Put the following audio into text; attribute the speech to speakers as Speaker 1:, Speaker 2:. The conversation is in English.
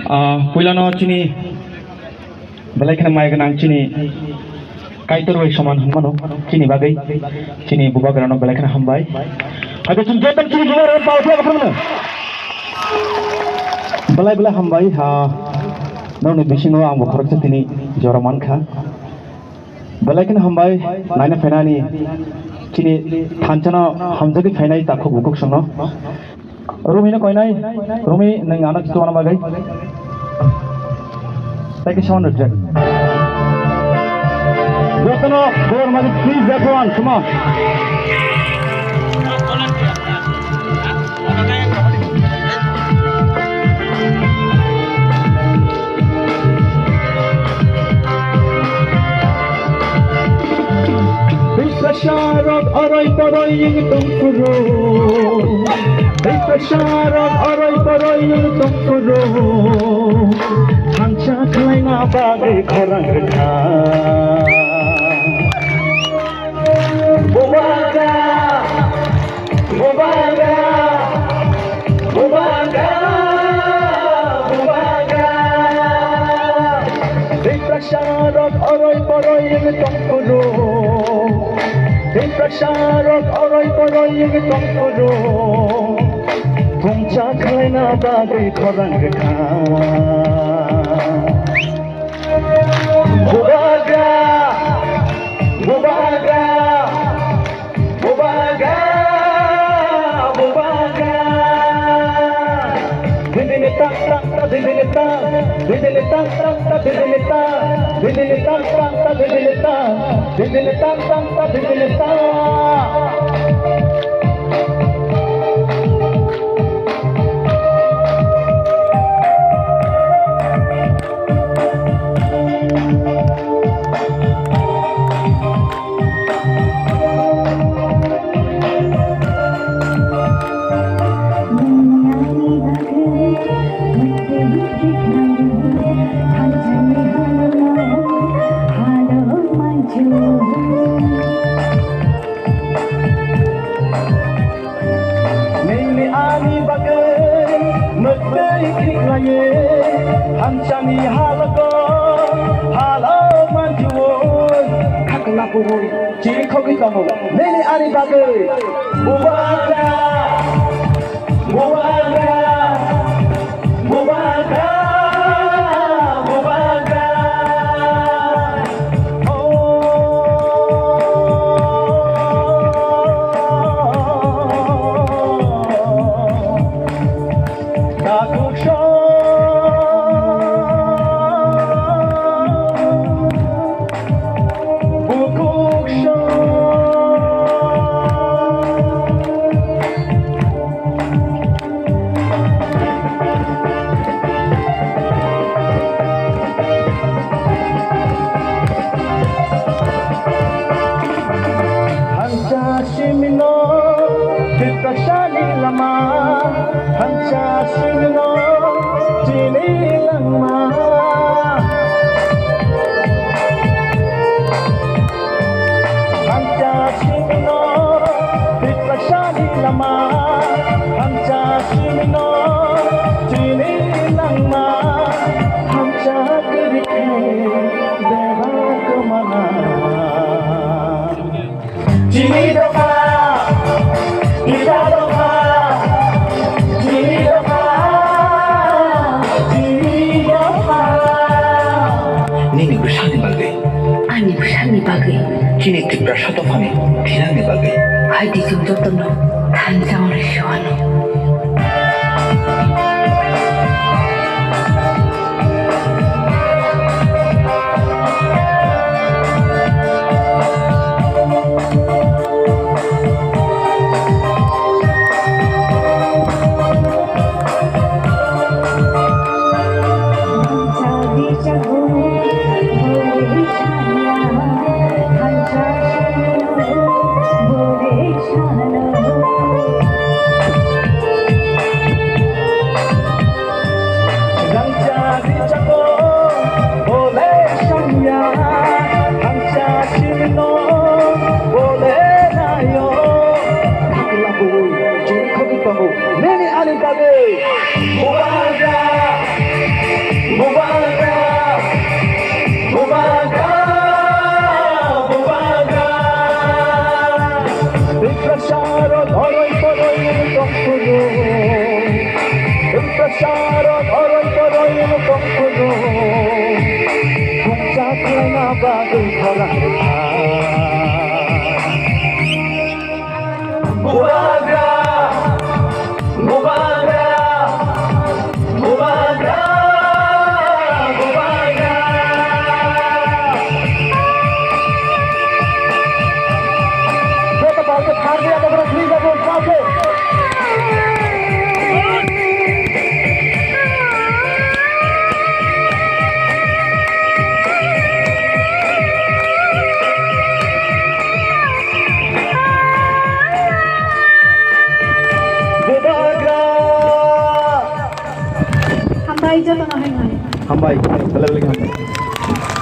Speaker 1: Puilano chini belai mai ganang chini kaitor wai saman hamano chini bagai chini buba garano belai hambai ada chini jotan chini luar pau dia apa mana belai hambai nau ni bisingo ang bukhorok chini joraman kha belai hambai naina fenani chini thanchana hamjagi fenai takho bukuk sangno Rumi na koinai Rumi nang anak itu mana bagai take a sound check Jotano door magi please everyone come on Bisasharot aray paray yung tungkuro Bisasharot aray paray yung tungkuro Hancha kalay nga bagay korang reka Bubaga Bubaga Bubaga Bubaga Bisasharot aray paray yung tungkuro Bisasharot aray paray yung tungkuro Pungcha kalay na bagay korang reka Bubaga Bubaga Bubaga Bubaga Didilita tanta didilita Didilita tanta didilita Didilita tanta didilita Didilita tanta didilita Hancani halago halo manjuon kakla puhoi chiri khogi kamu nene ari bagai bubaga bubaga bubaga bubaga Hancha simino chini langma Hancha simino pitashani lama Hancha simino chini langma Hancha kirike deva kumana Chini doka ida doka Nini bersani bagai,
Speaker 2: ani bersani bagai,
Speaker 1: kini kita satu kami hilang bagai.
Speaker 2: hai di jumpa teno, tanjang reshuano.
Speaker 1: Baro Dhoroi Toroi Mukongkudu Puncak Lena Bagai Korang Mubagra Mubagra Mubagra Mubagra Kita bangkit hari atau berasli dari kafe Hambai, jatuh nahan. Hambai, terlalu lagi hambai.